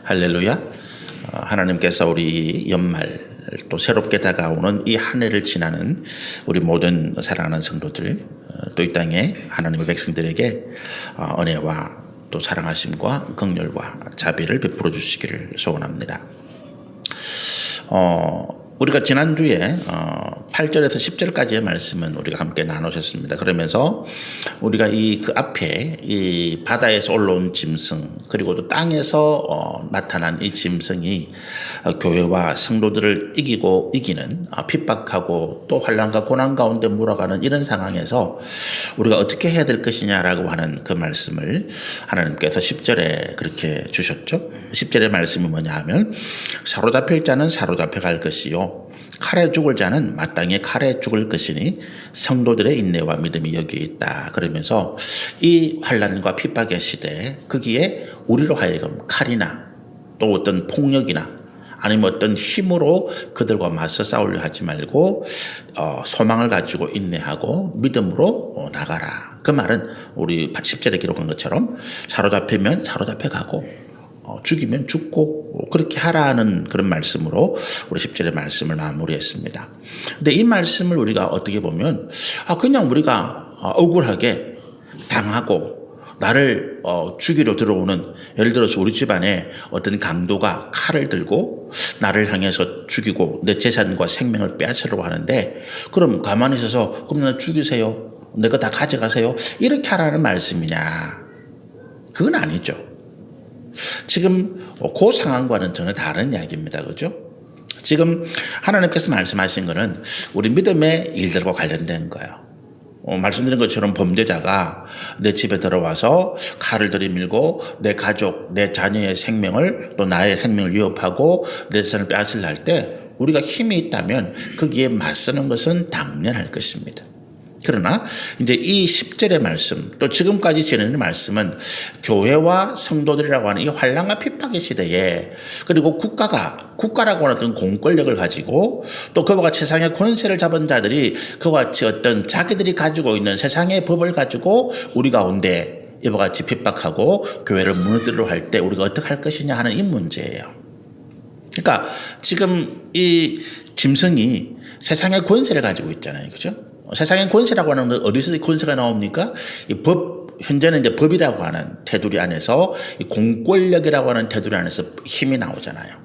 할렐루야. 하나님께서 우리 연말 또 새롭게 다가오는 이 한 해를 지나는 우리 모든 사랑하는 성도들, 또 이 땅에 하나님의 백성들에게 은혜와 또 사랑하심과 긍휼과 자비를 베풀어 주시기를 소원합니다. 우리가 지난주에 8절에서 10절까지의 말씀은 우리가 함께 나누셨습니다. 그러면서 우리가 그 앞에 이 바다에서 올라온 짐승, 그리고 또 땅에서 나타난 이 짐승이 교회와 성도들을 이기는 핍박하고 또 환난과 고난 가운데 몰아가는 이런 상황에서 우리가 어떻게 해야 될 것이냐라고 하는 그 말씀을 하나님께서 10절에 그렇게 주셨죠. 10절의 말씀이 뭐냐 하면, 사로잡힐 자는 사로잡혀 갈 것이요 칼에 죽을 자는 마땅히 칼에 죽을 것이니 성도들의 인내와 믿음이 여기에 있다. 그러면서 이 환난과 핍박의 시대에 거기에 우리로 하여금 칼이나 또 어떤 폭력이나 아니면 어떤 힘으로 그들과 맞서 싸우려 하지 말고 소망을 가지고 인내하고 믿음으로 나가라. 그 말은 우리 10절에 기록한 것처럼 사로잡히면 사로잡혀가고 죽이면 죽고 그렇게 하라는 그런 말씀으로 우리 10절의 말씀을 마무리했습니다. 근데 이 말씀을 우리가 어떻게 보면 그냥 우리가 억울하게 당하고 나를 죽이러 들어오는, 예를 들어서 우리 집안에 어떤 강도가 칼을 들고 나를 향해서 죽이고 내 재산과 생명을 빼앗으려고 하는데, 그럼 가만히 있어서 그럼 나 죽이세요, 내가 다 가져가세요, 이렇게 하라는 말씀이냐? 그건 아니죠. 지금 그 상황과는 전혀 다른 이야기입니다. 그죠? 지금 하나님께서 말씀하신 것은 우리 믿음의 일들과 관련된 거예요. 말씀드린 것처럼 범죄자가 내 집에 들어와서 칼을 들이밀고 내 가족, 내 자녀의 생명을, 또 나의 생명을 위협하고 내 재산을 빼앗으려 할 때 우리가 힘이 있다면 거기에 맞서는 것은 당연할 것입니다. 그러나 이제 이 10절의 말씀, 또 지금까지 지내는 말씀은 교회와 성도들이라고 하는 이 환난과 핍박의 시대에, 그리고 국가라고 하는 어떤 공권력을 가지고 또 그와 같이 세상의 권세를 잡은 자들이 그와 같이 어떤 자기들이 가지고 있는 세상의 법을 가지고 우리 가운데 이와 같이 핍박하고 교회를 무너뜨리려 할 때 우리가 어떻게 할 것이냐 하는 이 문제예요. 그러니까 지금 이 짐승이 세상의 권세를 가지고 있잖아요. 그죠? 세상의 권세라고 하는 건 어디서 권세가 나옵니까? 현재는 이제 법이라고 하는 테두리 안에서, 이 공권력이라고 하는 테두리 안에서 힘이 나오잖아요.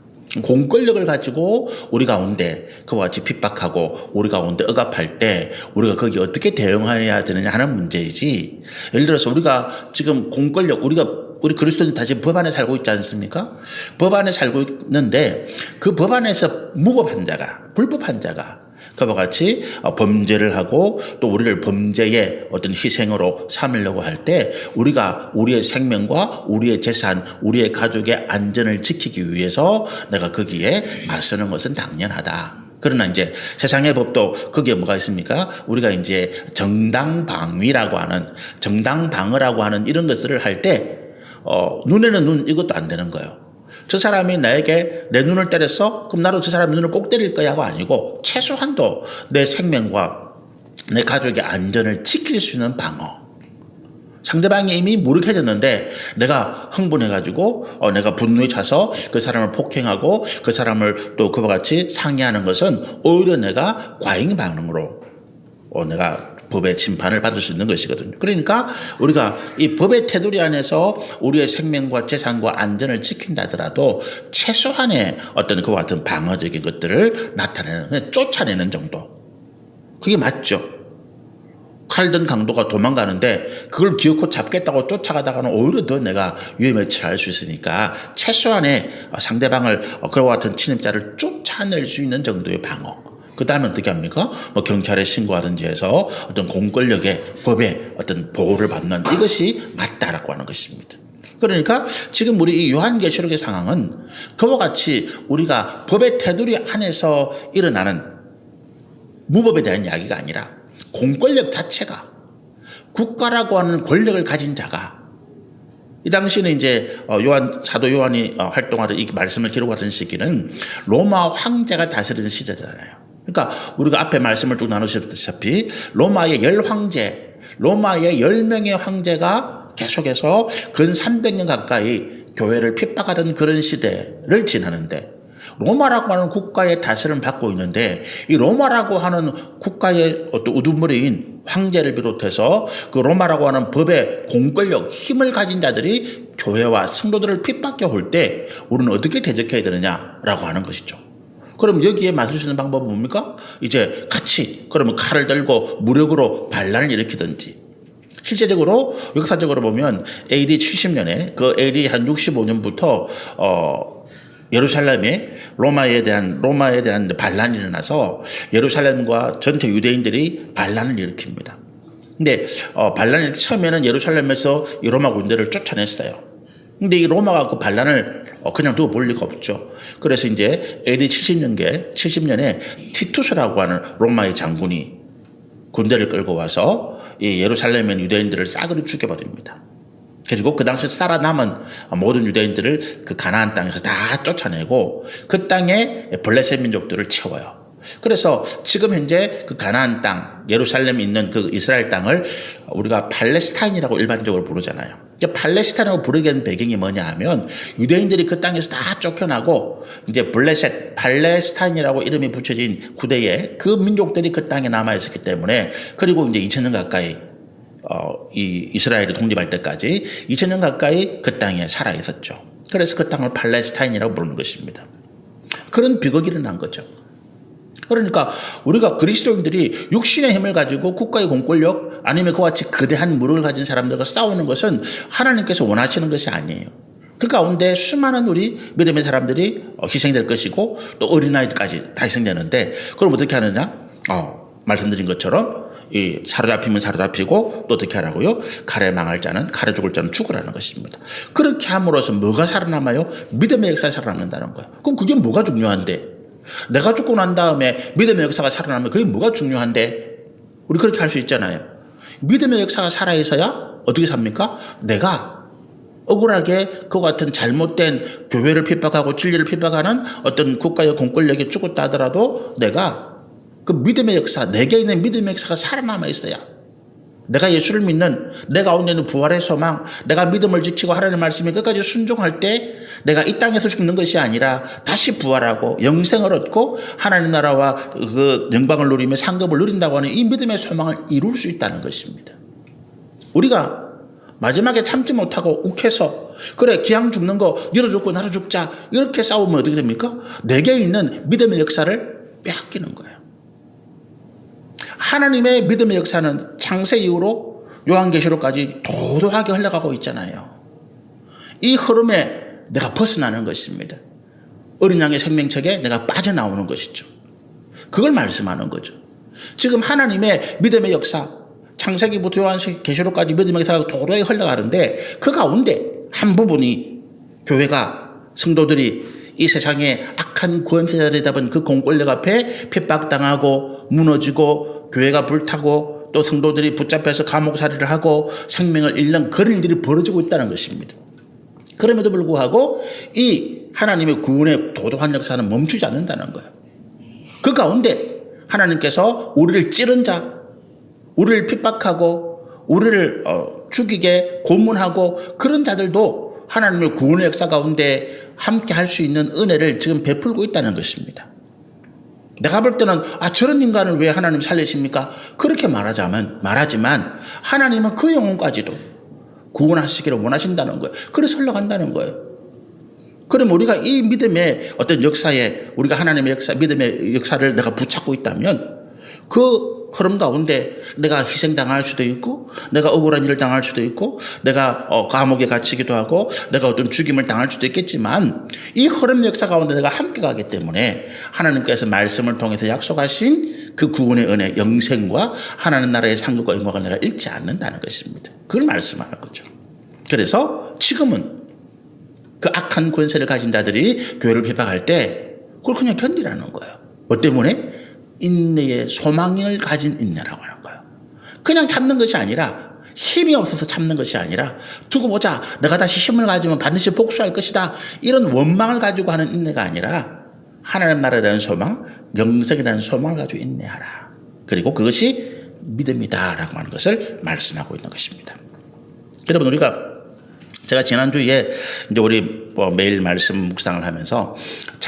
공권력을 가지고 우리 가운데 그와 같이 핍박하고 우리 가운데 억압할 때 우리가 거기에 어떻게 대응해야 되느냐 하는 문제이지, 예를 들어서 우리가 지금 공권력, 우리 그리스도인들 다 지금 법 안에 살고 있지 않습니까? 법 안에 살고 있는데 그 법 안에서 무법한 자가, 불법한 자가 그와 같이 범죄를 하고 또 우리를 범죄의 어떤 희생으로 삼으려고 할 때 우리가 우리의 생명과 우리의 재산, 우리의 가족의 안전을 지키기 위해서 내가 거기에 맞서는 것은 당연하다. 그러나 이제 세상의 법도 거기에 뭐가 있습니까? 우리가 이제 정당방위라고 하는, 정당방어라고 하는 이런 것들을 할 때 눈에는 눈, 이것도 안 되는 거예요. 저 사람이 나에게 내 눈을 때렸어? 그럼 나도 저 사람의 눈을 꼭 때릴 거야가 아니고, 최소한도 내 생명과 내 가족의 안전을 지킬 수 있는 방어. 상대방이 이미 무력해졌는데 내가 흥분해가지고 내가 분노에 차서 그 사람을 폭행하고 그 사람을 또 그와 같이 상해하는 것은 오히려 내가 과잉 반응으로 내가 법의 심판을 받을 수 있는 것이거든요. 그러니까 우리가 이 법의 테두리 안에서 우리의 생명과 재산과 안전을 지킨다 하더라도 최소한의 어떤 그와 같은 방어적인 것들을 나타내는, 쫓아내는 정도. 그게 맞죠. 칼든 강도가 도망가는데 그걸 기어코 잡겠다고 쫓아가다가는 오히려 더 내가 위험에 처할 수 있으니까 최소한의 상대방을, 그와 같은 침입자를 쫓아낼 수 있는 정도의 방어. 그 다음에 어떻게 합니까? 경찰에 신고하든지 해서 어떤 공권력의, 법의 어떤 보호를 받는, 이것이 맞다라고 하는 것입니다. 그러니까 지금 우리 이 요한계시록의 상황은 그와 같이 우리가 법의 테두리 안에서 일어나는 무법에 대한 이야기가 아니라 공권력 자체가, 국가라고 하는 권력을 가진 자가, 이 당시에는 이제 사도 요한이 활동하던 이 말씀을 기록하던 시기는 로마 황제가 다스리는 시대잖아요. 그러니까 우리가 앞에 말씀을 쭉 나누셨다시피 로마의 10황제, 로마의 10명의 황제가 계속해서 근 300년 가까이 교회를 핍박하던 그런 시대를 지나는데 로마라고 하는 국가의 다스림을 받고 있는데 이 로마라고 하는 국가의 어떤 우두머리인 황제를 비롯해서 그 로마라고 하는 법의 공권력, 힘을 가진 자들이 교회와 성도들을 핍박해 올 때 우리는 어떻게 대적해야 되느냐라고 하는 것이죠. 그럼 여기에 맞설 수 있는 방법은 뭡니까? 이제 같이 그러면 칼을 들고 무력으로 반란을 일으키든지 실제적으로 역사적으로 보면 AD 70년에 그 AD 한 65년부터 예루살렘에 로마에 대한 반란이 일어나서 예루살렘과 전체 유대인들이 반란을 일으킵니다. 근데 반란이 처음에는 예루살렘에서 이 로마 군대를 쫓아냈어요. 근데 이 로마가 그 반란을 그냥 두고 볼 리가 없죠. 그래서 이제 AD 70년에 티투스라고 하는 로마의 장군이 군대를 끌고 와서 이 예루살렘에 있는 유대인들을 싸그리 죽여버립니다. 그리고 그 당시 살아남은 모든 유대인들을 그 가나안 땅에서 다 쫓아내고 그 땅에 블레셋 민족들을 채워요. 그래서 지금 현재 그 가나안 땅, 예루살렘에 있는 그 이스라엘 땅을 우리가 팔레스타인이라고 일반적으로 부르잖아요. 팔레스타인이라고 부르게 된 배경이 뭐냐 하면 유대인들이 그 땅에서 다 쫓겨나고 이제 블레셋, 팔레스타인이라고 이름이 붙여진 구대에 그 민족들이 그 땅에 남아있었기 때문에 그리고 이제 2000년 가까이 이 이스라엘이 독립할 때까지 2000년 가까이 그 땅에 살아 있었죠. 그래서 그 땅을 팔레스타인이라고 부르는 것입니다. 그런 비극이 일어난 거죠. 그러니까 우리가 그리스도인들이 육신의 힘을 가지고 국가의 공권력 아니면 그와 같이 거대한 무력을 가진 사람들과 싸우는 것은 하나님께서 원하시는 것이 아니에요. 그 가운데 수많은 우리 믿음의 사람들이 희생될 것이고 또 어린아이들까지 다 희생되는데 그럼 어떻게 하느냐? 말씀드린 것처럼 이 사로잡히면 사로잡히고 또 어떻게 하라고요? 칼에 망할 자는 칼에 죽을 자는 죽으라는 것입니다. 그렇게 함으로써 뭐가 살아남아요? 믿음의 역사가 살아남는다는 거예요. 그럼 그게 뭐가 중요한데? 내가 죽고 난 다음에 믿음의 역사가 살아나면 그게 뭐가 중요한데? 우리 그렇게 할 수 있잖아요. 믿음의 역사가 살아있어야 어떻게 삽니까? 내가 억울하게 그와 같은 잘못된 교회를 핍박하고 진리를 핍박하는 어떤 국가의 공권력이 죽었다 하더라도 내가 그 믿음의 역사, 내게 있는 믿음의 역사가 살아남아 있어야 내가 예수를 믿는 내 가운데 있는 부활의 소망, 내가 믿음을 지키고 하나님의 말씀에 끝까지 순종할 때 내가 이 땅에서 죽는 것이 아니라 다시 부활하고 영생을 얻고 하나님 나라와 그 영광을 누리며 상급을 누린다고 하는 이 믿음의 소망을 이룰 수 있다는 것입니다. 우리가 마지막에 참지 못하고 욱해서 그래 기왕 죽는 거 너도 죽고 나도 죽자 이렇게 싸우면 어떻게 됩니까? 내게 있는 믿음의 역사를 빼앗기는 거예요. 하나님의 믿음의 역사는 창세 이후로 요한계시록까지 도도하게 흘러가고 있잖아요. 이 흐름에 내가 벗어나는 것입니다. 어린 양의 생명책에 내가 빠져나오는 것이죠. 그걸 말씀하는 거죠. 지금 하나님의 믿음의 역사, 창세기부터 요한계시록까지 믿음의 역사가 도도하게 흘러가는데 그 가운데 한 부분이 교회가 성도들이 이 세상의 악한 권세자들이 잡은 그 공권력 앞에 핍박당하고 무너지고 교회가 불타고 또 성도들이 붙잡혀서 감옥살이를 하고 생명을 잃는 그런 일들이 벌어지고 있다는 것입니다. 그럼에도 불구하고 이 하나님의 구원의 도도한 역사는 멈추지 않는다는 거예요. 그 가운데 하나님께서 우리를 찌른 자, 우리를 핍박하고 우리를 죽이게 고문하고 그런 자들도 하나님의 구원의 역사 가운데 함께 할 수 있는 은혜를 지금 베풀고 있다는 것입니다. 내가 볼 때는 저런 인간을 왜 하나님 살리십니까? 그렇게 말하지만 하나님은 그 영혼까지도 구원하시기를 원하신다는 거예요. 그래서 흘러간다는 거예요. 그럼 우리가 이 믿음의 어떤 역사에 우리가 하나님의 역사, 믿음의 역사를 내가 붙잡고 있다면 그 흐름 가운데 내가 희생당할 수도 있고 내가 억울한 일을 당할 수도 있고 내가 감옥에 갇히기도 하고 내가 어떤 죽임을 당할 수도 있겠지만 이 흐름 역사 가운데 내가 함께 가기 때문에 하나님께서 말씀을 통해서 약속하신 그 구원의 은혜, 영생과 하나님 나라의 상급과 영광을 내가 잃지 않는다는 것입니다. 그걸 말씀하는 거죠. 그래서 지금은 그 악한 권세를 가진 자들이 교회를 핍박할 때 그걸 그냥 견디라는 거예요. 뭐 때문에? 인내의 소망을 가진 인내라고 하는 거예요. 그냥 참는 것이 아니라 힘이 없어서 참는 것이 아니라 두고 보자 내가 다시 힘을 가지면 반드시 복수할 것이다 이런 원망을 가지고 하는 인내가 아니라 하나님 나라에 대한 소망, 영생에 대한 소망을 가지고 인내하라. 그리고 그것이 믿음이다 라고 하는 것을 말씀하고 있는 것입니다. 여러분 우리가 제가 지난주에 이제 우리 매일 말씀 묵상을 하면서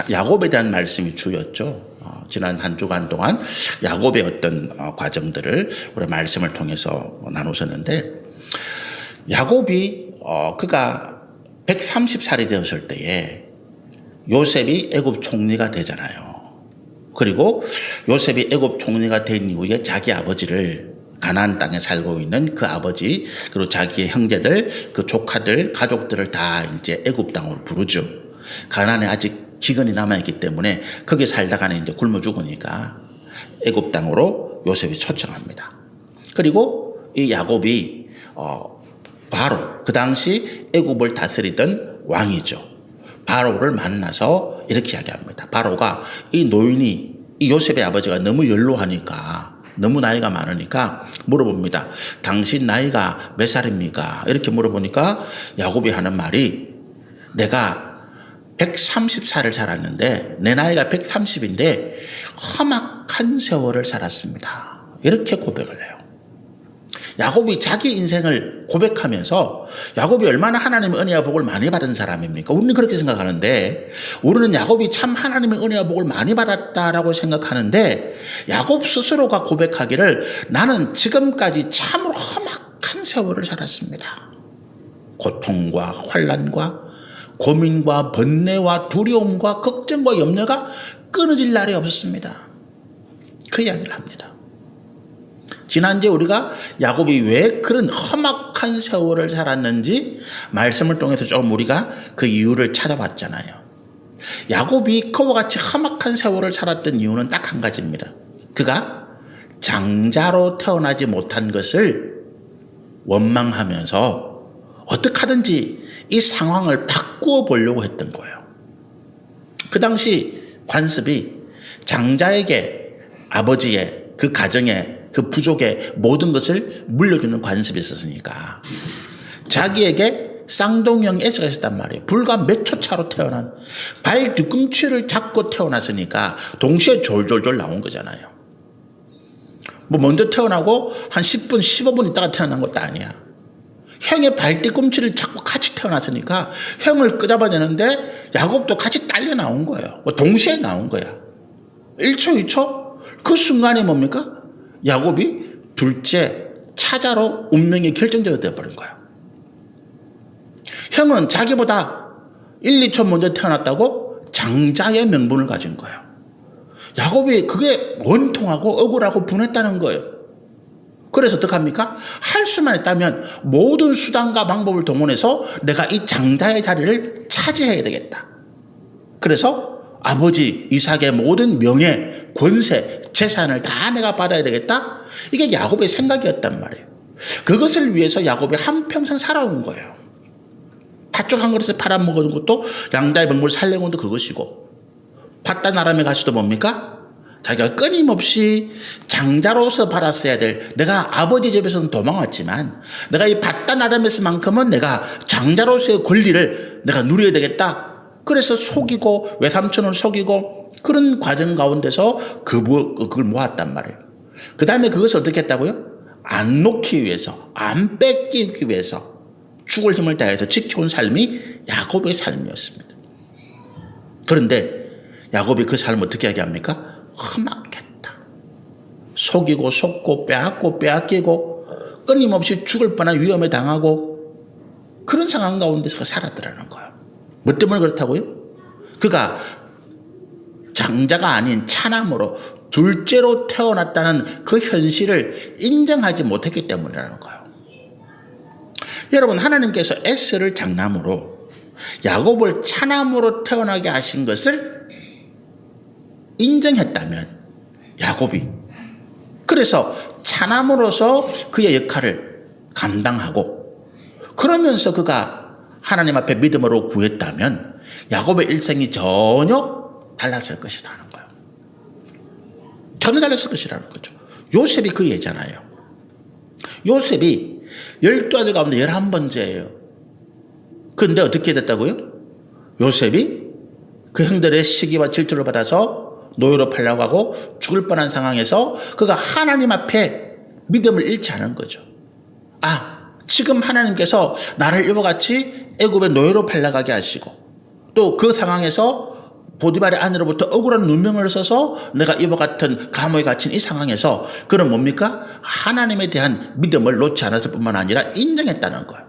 야곱에 대한 말씀이 주였죠. 지난 한 주간 동안 야곱의 어떤 과정들을 우리 말씀을 통해서 나누셨는데, 야곱이 그가 130살이 되었을 때에 요셉이 애굽 총리가 되잖아요. 그리고 요셉이 애굽 총리가 된 이후에 자기 아버지를, 가나안 땅에 살고 있는 그 아버지, 그리고 자기의 형제들, 그 조카들, 가족들을 다 이제 애굽 땅으로 부르죠. 가나안에 아직 기근이 남아있기 때문에 거기 살다가는 이제 굶어 죽으니까 애굽 땅으로 요셉이 초청합니다. 그리고 이 야곱이 바로 그 당시 애굽을 다스리던 왕이죠. 바로를 만나서 이렇게 이야기합니다. 바로가 이 노인이, 이 요셉의 아버지가 너무 연로하니까, 너무 나이가 많으니까 물어봅니다. 당신 나이가 몇 살입니까? 이렇게 물어보니까 야곱이 하는 말이, 내가 130살을 살았는데, 내 나이가 130인데 험악한 세월을 살았습니다. 이렇게 고백을 해요. 야곱이 자기 인생을 고백하면서, 야곱이 얼마나 하나님의 은혜와 복을 많이 받은 사람입니까? 우리는 그렇게 생각하는데, 우리는 야곱이 참 하나님의 은혜와 복을 많이 받았다라고 생각하는데, 야곱 스스로가 고백하기를, 나는 지금까지 참으로 험악한 세월을 살았습니다. 고통과 환난과 고민과 번뇌와 두려움과 걱정과 염려가 끊어질 날이 없었습니다. 그 이야기를 합니다. 지난주에 우리가 야곱이 왜 그런 험악한 세월을 살았는지 말씀을 통해서 조금 우리가 그 이유를 찾아봤잖아요. 야곱이 그와 같이 험악한 세월을 살았던 이유는 딱 한 가지입니다. 그가 장자로 태어나지 못한 것을 원망하면서 어떻게 하든지 이 상황을 바꾸어 보려고 했던 거예요. 그 당시 관습이 장자에게 아버지의 그 가정의 그 부족의 모든 것을 물려주는 관습이 있었으니까 자기에게 쌍둥이형 에서가 있었단 말이에요. 불과 몇 초 차로 태어난, 발 뒤꿈치를 잡고 태어났으니까 동시에 졸졸졸 나온 거잖아요. 뭐 먼저 태어나고 한 10분 15분 있다가 태어난 것도 아니야. 형의 발 뒤꿈치를 잡고 같이 태어났으니까 형을 끄잡아내는데 야곱도 같이 딸려 나온 거예요. 뭐 동시에 나온 거야. 1초 2초 그 순간이 뭡니까? 야곱이 둘째 차자로 운명이 결정되어 버린 거야. 형은 자기보다 1, 2초 먼저 태어났다고 장자의 명분을 가진 거예요. 야곱이 그게 원통하고 억울하고 분했다는 거예요. 그래서 어떡합니까? 할 수만 있다면 모든 수단과 방법을 동원해서 내가 이 장자의 자리를 차지해야 되겠다. 그래서 아버지 이삭의 모든 명예, 권세, 재산을 다 내가 받아야 되겠다. 이게 야곱의 생각이었단 말이에요. 그것을 위해서 야곱이 한평생 살아온 거예요. 팥죽 한 그릇에 팔아먹은 것도, 양자의 명분을 살려고 온 것도 그것이고, 밧단 아람에 가서도 뭡니까? 자기가 끊임없이 장자로서 받았어야 될, 내가 아버지 집에서는 도망왔지만 내가 이 밧단 아람에서만큼은 내가 장자로서의 권리를 내가 누려야 되겠다. 그래서 속이고 외삼촌을 속이고 그런 과정 가운데서 그걸 모았단 말이에요. 그 다음에 그것을 어떻게 했다고요? 안 놓기 위해서, 안 뺏기기 위해서 죽을 힘을 다해서 지켜온 삶이 야곱의 삶이었습니다. 그런데 야곱이 그 삶을 어떻게 얘기합니까? 험악했다. 속이고 속고 빼앗고 빼앗기고 끊임없이 죽을 뻔한 위험에 당하고 그런 상황 가운데서 살았더라는 거예요. 뭐 때문에 그렇다고요? 그가 장자가 아닌 차남으로 둘째로 태어났다는 그 현실을 인정하지 못했기 때문이라는 거예요. 여러분, 하나님께서 에스를 장남으로 야곱을 차남으로 태어나게 하신 것을 인정했다면 야곱이 그래서 차남으로서 그의 역할을 감당하고 그러면서 그가 하나님 앞에 믿음으로 구했다면 야곱의 일생이 전혀 달랐을 것이다 하는 거예요. 전혀 달랐을 것이라는 거죠. 요셉이 그 예잖아요. 요셉이 12아들 가운데 11번째예요. 그런데 어떻게 됐다고요? 요셉이 그 형들의 시기와 질투를 받아서 노예로 팔려고 하고 죽을 뻔한 상황에서 그가 하나님 앞에 믿음을 잃지 않은 거죠. 아, 지금 하나님께서 나를 이와 같이 애굽의 노예로 팔려가게 하시고 또 그 상황에서 보디발의 아내로부터 억울한 누명을 써서 내가 이와 같은 감옥에 갇힌 이 상황에서 그는 뭡니까? 하나님에 대한 믿음을 놓지 않았을 뿐만 아니라 인정했다는 거예요.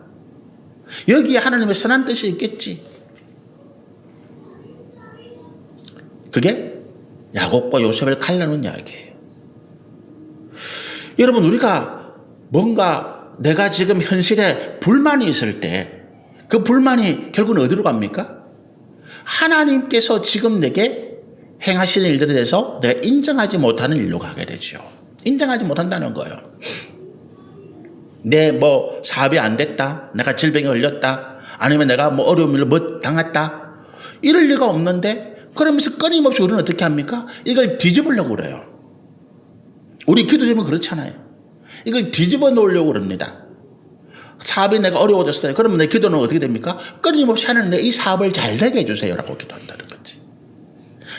여기에 하나님의 선한 뜻이 있겠지. 그게 야곱과 요셉을 갈라놓은 이야기예요. 여러분, 우리가 뭔가 내가 지금 현실에 불만이 있을 때 그 불만이 결국은 어디로 갑니까? 하나님께서 지금 내게 행하시는 일들에 대해서 내가 인정하지 못하는 일로 가게 되죠. 인정하지 못한다는 거예요. 내 사업이 안 됐다. 내가 질병에 걸렸다. 아니면 내가 어려운 일을 당했다. 이럴 리가 없는데 그러면서 끊임없이 우리는 어떻게 합니까? 이걸 뒤집으려고 그래요. 우리 기도자면 그렇잖아요. 이걸 뒤집어 놓으려고 그럽니다. 사업이 내가 어려워졌어요. 그러면 내 기도는 어떻게 됩니까? 끊임없이 하나님 내 이 사업을 잘 되게 해주세요라고 기도한다는 거지.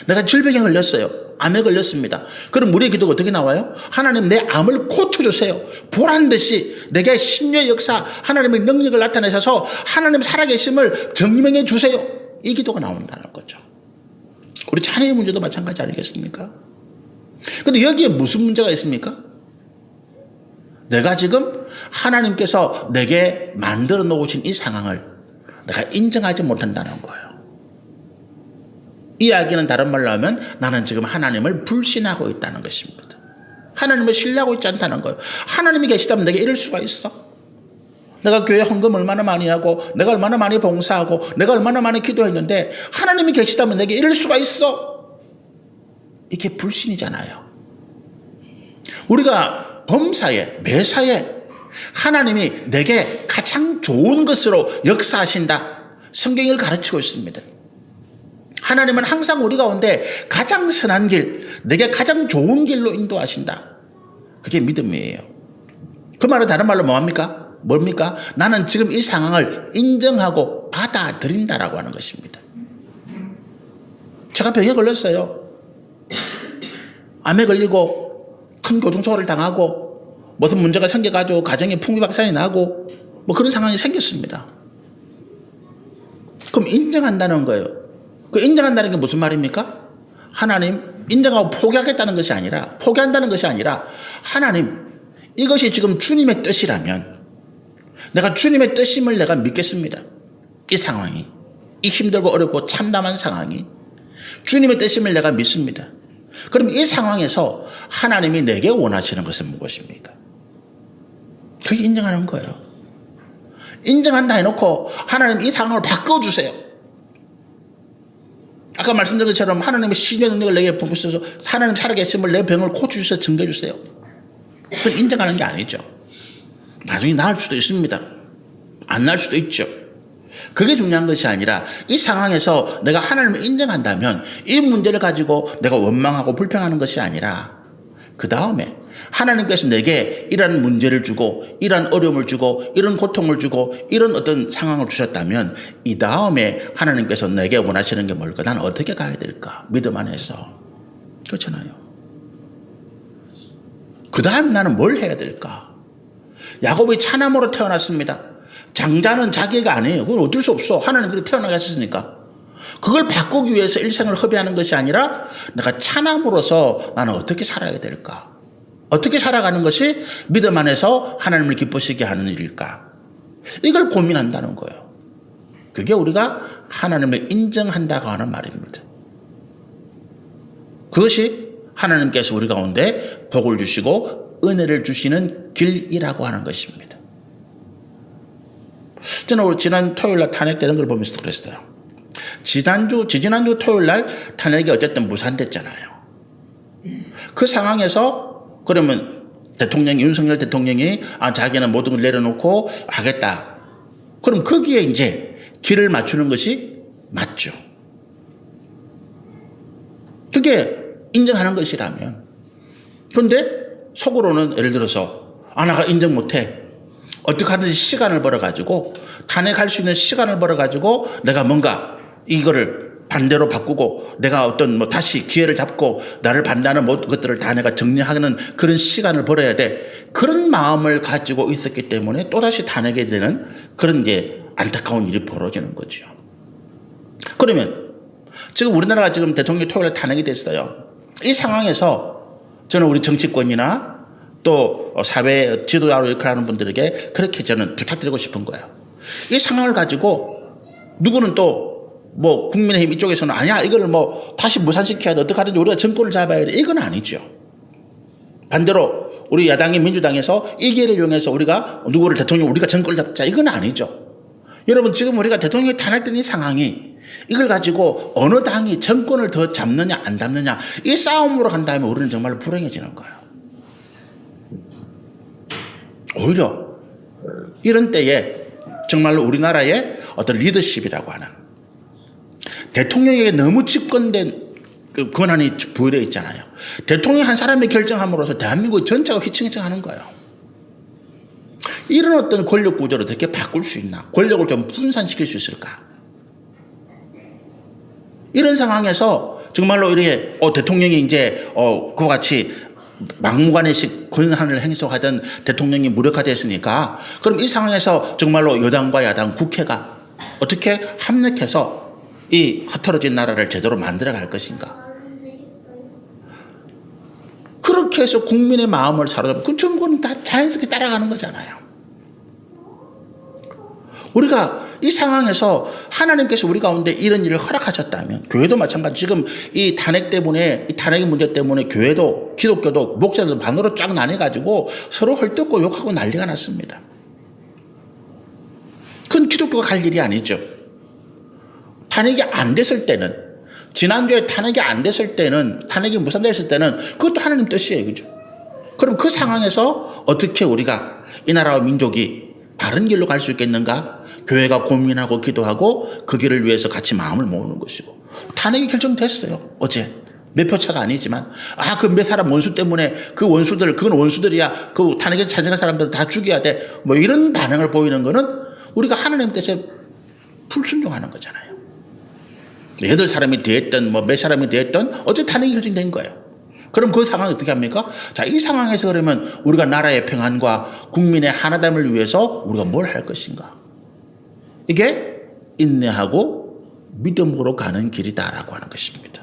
내가 질병에 걸렸어요. 암에 걸렸습니다. 그럼 우리의 기도가 어떻게 나와요? 하나님 내 암을 고쳐주세요. 보란듯이 내게 신유의 역사, 하나님의 능력을 나타내셔서 하나님 살아계심을 증명해 주세요. 이 기도가 나온다는 거죠. 우리 자녀의 문제도 마찬가지 아니겠습니까? 그런데 여기에 무슨 문제가 있습니까? 내가 지금 하나님께서 내게 만들어 놓으신 이 상황을 내가 인정하지 못한다는 거예요. 이 이야기는 다른 말로 하면 나는 지금 하나님을 불신하고 있다는 것입니다. 하나님을 신뢰하고 있지 않다는 거예요. 하나님이 계시다면 내게 이럴 수가 있어? 내가 교회 헌금 얼마나 많이 하고 내가 얼마나 많이 봉사하고 내가 얼마나 많이 기도했는데 하나님이 계시다면 내게 이럴 수가 있어? 이게 불신이잖아요. 우리가 범사에 매사에 하나님이 내게 가장 좋은 것으로 역사하신다. 성경을 가르치고 있습니다. 하나님은 항상 우리 가운데 가장 선한 길, 내게 가장 좋은 길로 인도하신다. 그게 믿음이에요. 그 말은 다른 말로 뭐합니까? 뭡니까? 나는 지금 이 상황을 인정하고 받아들인다라고 하는 것입니다. 제가 병에 걸렸어요. 암에 걸리고 큰 교통사고를 당하고 무슨 문제가 생겨가지고 가정에 풍비박산이 나고 그런 상황이 생겼습니다. 그럼 인정한다는 거예요. 그 인정한다는 게 무슨 말입니까? 하나님 인정하고 포기하겠다는 것이 아니라 포기한다는 것이 아니라 하나님 이것이 지금 주님의 뜻이라면 내가 주님의 뜻임을 내가 믿겠습니다. 이 상황이 이 힘들고 어렵고 참담한 상황이 주님의 뜻임을 내가 믿습니다. 그럼 이 상황에서 하나님이 내게 원하시는 것은 무엇입니까? 그게 인정하는 거예요. 인정한다 해놓고 하나님 이 상황을 바꿔주세요. 아까 말씀드린 것처럼 하나님의 신의 능력을 내게 부으셔서 하나님 살아계심을 내 병을 고쳐주셔서 증거해주세요. 그건 인정하는 게 아니죠. 나중에 나을 수도 있습니다. 안 나을 수도 있죠. 그게 중요한 것이 아니라 이 상황에서 내가 하나님을 인정한다면 이 문제를 가지고 내가 원망하고 불평하는 것이 아니라 그 다음에 하나님께서 내게 이런 문제를 주고 이런 어려움을 주고 이런 고통을 주고 이런 어떤 상황을 주셨다면 이 다음에 하나님께서 내게 원하시는 게 뭘까? 나는 어떻게 가야 될까? 믿음 안에서. 그렇잖아요. 그 다음에 나는 뭘 해야 될까? 야곱이 차남으로 태어났습니다. 장자는 자기가 아니에요. 그건 어쩔 수 없어. 하나님 그렇게 태어나게 하셨으니까. 그걸 바꾸기 위해서 일생을 허비하는 것이 아니라 내가 차남으로서 나는 어떻게 살아야 될까? 어떻게 살아가는 것이 믿음 안에서 하나님을 기쁘시게 하는 일일까? 이걸 고민한다는 거예요. 그게 우리가 하나님을 인정한다고 하는 말입니다. 그것이 하나님께서 우리 가운데 복을 주시고 은혜를 주시는 길이라고 하는 것입니다. 저는 지난 토요일 날 탄핵되는 걸 보면서 그랬어요. 지지난주 토요일 날 탄핵이 어쨌든 무산됐잖아요. 그 상황에서 그러면 윤석열 대통령이 자기는 모든 걸 내려놓고 하겠다. 그럼 거기에 이제 길을 맞추는 것이 맞죠. 그게 인정하는 것이라면. 그런데 속으로는 예를 들어서 나가 인정 못해. 어떻게 하든지 시간을 벌어가지고 탄핵할 수 있는 시간을 벌어가지고 내가 뭔가 이거를 반대로 바꾸고 내가 어떤 다시 기회를 잡고 나를 반대하는 모든 것들을 다 내가 정리하는 그런 시간을 벌어야 돼. 그런 마음을 가지고 있었기 때문에 또다시 탄핵이 되는 그런 게 안타까운 일이 벌어지는 거죠. 그러면 지금 우리나라가 지금 대통령이 토요일에 탄핵이 됐어요. 이 상황에서 저는 우리 정치권이나 또 사회 지도자로 역할하는 분들에게 그렇게 저는 부탁드리고 싶은 거예요. 이 상황을 가지고 누구는 또 뭐 국민의힘 이쪽에서는 아니야 이걸 뭐 다시 무산시켜야 돼 어떻게 하든지 우리가 정권을 잡아야 돼 이건 아니죠. 반대로 우리 야당인 민주당에서 이 기회를 이용해서 우리가 누구를 대통령 우리가 정권을 잡자 이건 아니죠. 여러분 지금 우리가 대통령이 탄핵된 이 상황이 이걸 가지고 어느 당이 정권을 더 잡느냐 안 잡느냐 이 싸움으로 간다면 우리는 정말로 불행해지는 거예요. 오히려 이런 때에 정말로 우리나라의 어떤 리더십이라고 하는 대통령에게 너무 집권된 그 권한이 부여되어 있잖아요. 대통령이 한 사람이 결정함으로써 대한민국 전체가 휘청휘청하는 거예요. 이런 어떤 권력 구조를 어떻게 바꿀 수 있나? 권력을 좀 분산시킬 수 있을까? 이런 상황에서 정말로 이렇게 대통령이 이제 그와 같이 막무가내식 권한을 행사하던 대통령이 무력화됐으니까 그럼 이 상황에서 정말로 여당과 야당 국회가 어떻게 합력해서 이 흐트러진 나라를 제대로 만들어갈 것인가? 그렇게 해서 국민의 마음을 사로잡고 그 정권은 다 자연스럽게 따라가는 거잖아요. 우리가 이 상황에서 하나님께서 우리 가운데 이런 일을 허락하셨다면 교회도 마찬가지 지금 이 탄핵 때문에 이 탄핵의 문제 때문에 교회도 기독교도 목사들도 반으로 쫙 나뉘어가지고 서로 헐뜯고 욕하고 난리가 났습니다. 그건 기독교가 갈 일이 아니죠. 탄핵이 안 됐을 때는 지난주에 탄핵이 안 됐을 때는 탄핵이 무산됐을 때는 그것도 하나님 뜻이에요. 그죠? 그럼 그 상황에서 어떻게 우리가 이 나라와 민족이 바른 길로 갈 수 있겠는가? 교회가 고민하고 기도하고 그 길을 위해서 같이 마음을 모으는 것이고 탄핵이 결정됐어요. 어제 몇 표 차가 아니지만 그 몇 사람 원수 때문에 그 원수들 그건 원수들이야 그 탄핵에 찬성한 사람들은 다 죽여야 돼 뭐 이런 반응을 보이는 거는 우리가 하나님 뜻에 불순종하는 거잖아요. 8사람이 되었던 뭐 몇 사람이 되었던 어제 탄핵이 결정된 거예요. 그럼 그 상황이 어떻게 합니까? 자, 이 상황에서 그러면 우리가 나라의 평안과 국민의 하나됨을 위해서 우리가 뭘 할 것인가? 이게 인내하고 믿음으로 가는 길이다라고 하는 것입니다.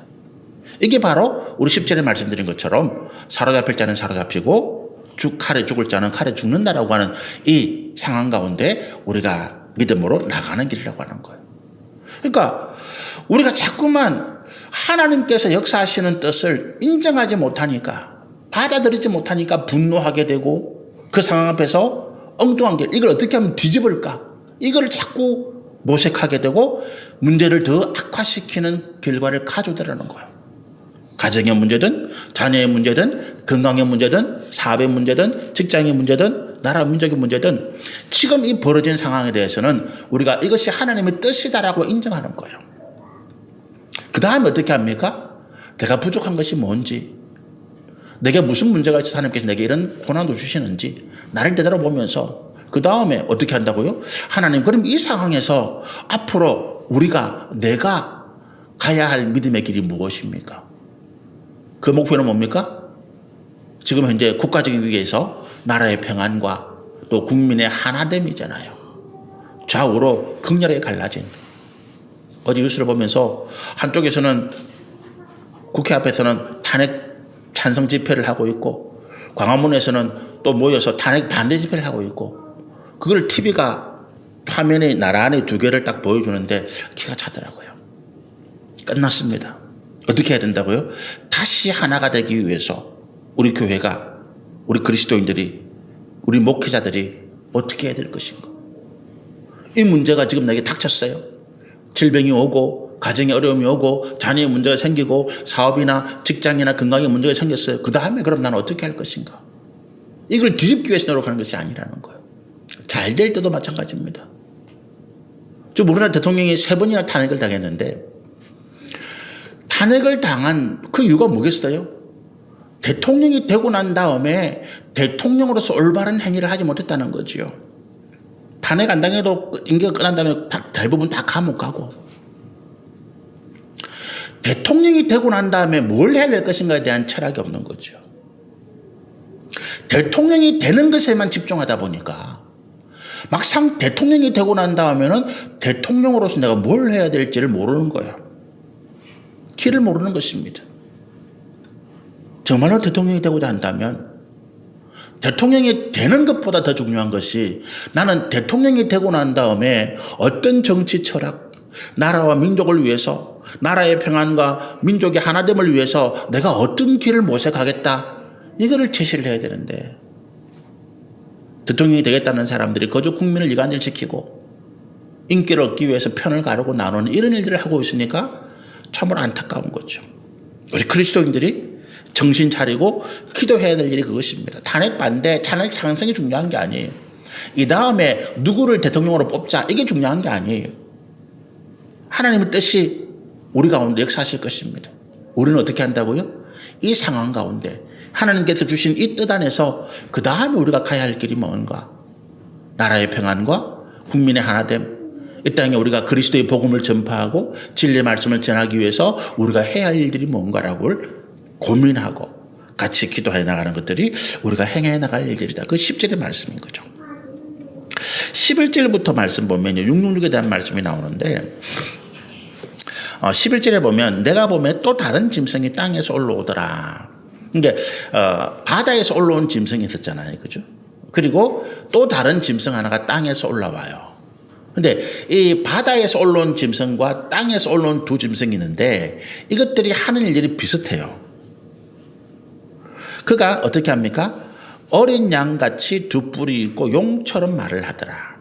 이게 바로 우리 10절에 말씀드린 것처럼 사로잡힐 자는 사로잡히고 칼에 죽을 자는 칼에 죽는다라고 하는 이 상황 가운데 우리가 믿음으로 나가는 길이라고 하는 거예요. 그러니까 우리가 자꾸만 하나님께서 역사하시는 뜻을 인정하지 못하니까 받아들이지 못하니까 분노하게 되고 그 상황 앞에서 엉뚱한 길 이걸 어떻게 하면 뒤집을까 이걸 자꾸 모색하게 되고 문제를 더 악화시키는 결과를 가져오더라는 거예요. 가정의 문제든 자녀의 문제든 건강의 문제든 사업의 문제든 직장의 문제든 나라 민족의 문제든 지금 이 벌어진 상황에 대해서는 우리가 이것이 하나님의 뜻이다라고 인정하는 거예요. 그 다음에 어떻게 합니까? 내가 부족한 것이 뭔지 내게 무슨 문제가 있어서 하나님께서 내게 이런 고난도 주시는지 나를 되돌아보면서 그 다음에 어떻게 한다고요? 하나님 그럼 이 상황에서 앞으로 내가 가야 할 믿음의 길이 무엇입니까? 그 목표는 뭡니까? 지금 현재 국가적인 위기에서 나라의 평안과 또 국민의 하나됨이잖아요. 좌우로 극렬하게 갈라진. 어제 뉴스를 보면서 한쪽에서는 국회 앞에서는 탄핵 찬성 집회를 하고 있고 광화문에서는 또 모여서 탄핵 반대 집회를 하고 있고 그걸 TV가 화면에 나란히 2개를 딱 보여주는데 기가 차더라고요. 끝났습니다. 어떻게 해야 된다고요? 다시 하나가 되기 위해서 우리 교회가 우리 그리스도인들이 우리 목회자들이 어떻게 해야 될 것인가? 이 문제가 지금 내게 닥쳤어요. 질병이 오고 가정에 어려움이 오고 자녀의 문제가 생기고 사업이나 직장이나 건강에 문제가 생겼어요. 그 다음에 그럼 나는 어떻게 할 것인가? 이걸 뒤집기 위해서 노력하는 것이 아니라는 거예요. 잘 될 때도 마찬가지입니다. 지금 우리나라 대통령이 3번이나 탄핵을 당했는데 탄핵을 당한 그 이유가 뭐겠어요? 대통령이 되고 난 다음에 대통령으로서 올바른 행위를 하지 못했다는 거지요. 탄핵 안 당해도 임기가 끝난 다음에 대부분 다 감옥 가고 대통령이 되고 난 다음에 뭘 해야 될 것인가에 대한 철학이 없는 거죠. 대통령이 되는 것에만 집중하다 보니까 막상 대통령이 되고 난 다음에는 대통령으로서 내가 뭘 해야 될지를 모르는 거예요. 길을 모르는 것입니다. 정말로 대통령이 되고자 한다면 대통령이 되는 것보다 더 중요한 것이 나는 대통령이 되고 난 다음에 어떤 정치 철학, 나라와 민족을 위해서, 나라의 평안과 민족의 하나됨을 위해서 내가 어떤 길을 모색하겠다, 이거를 제시를 해야 되는데 대통령이 되겠다는 사람들이 거저 국민을 이간질시키고 인기를 얻기 위해서 편을 가르고 나누는 이런 일들을 하고 있으니까 참으로 안타까운 거죠. 우리 그리스도인들이 정신 차리고 기도해야 될 일이 그것입니다. 탄핵 반대, 탄핵 찬성이 중요한 게 아니에요. 이 다음에 누구를 대통령으로 뽑자, 이게 중요한 게 아니에요. 하나님의 뜻이 우리 가운데 역사하실 것입니다. 우리는 어떻게 한다고요? 이 상황 가운데 하나님께서 주신 이 뜻 안에서 그 다음에 우리가 가야 할 길이 뭔가? 나라의 평안과 국민의 하나됨, 이 땅에 우리가 그리스도의 복음을 전파하고 진리의 말씀을 전하기 위해서 우리가 해야 할 일들이 뭔가라고 고민하고 같이 기도해 나가는 것들이 우리가 행해 나갈 일들이다. 그 10절의 말씀인 거죠. 11절부터 말씀 보면 666에 대한 말씀이 나오는데 11절에 보면 내가 보면 또 다른 짐승이 땅에서 올라오더라. 그러니까 바다에서 올라온 짐승이 있었잖아요. 그죠? 그리고 또 다른 짐승 하나가 땅에서 올라와요. 근데 이 바다에서 올라온 짐승과 땅에서 올라온 두 짐승이 있는데 이것들이 하는 일들이 비슷해요. 그가 어떻게 합니까? 어린 양같이 두 뿔이 있고 용처럼 말을 하더라.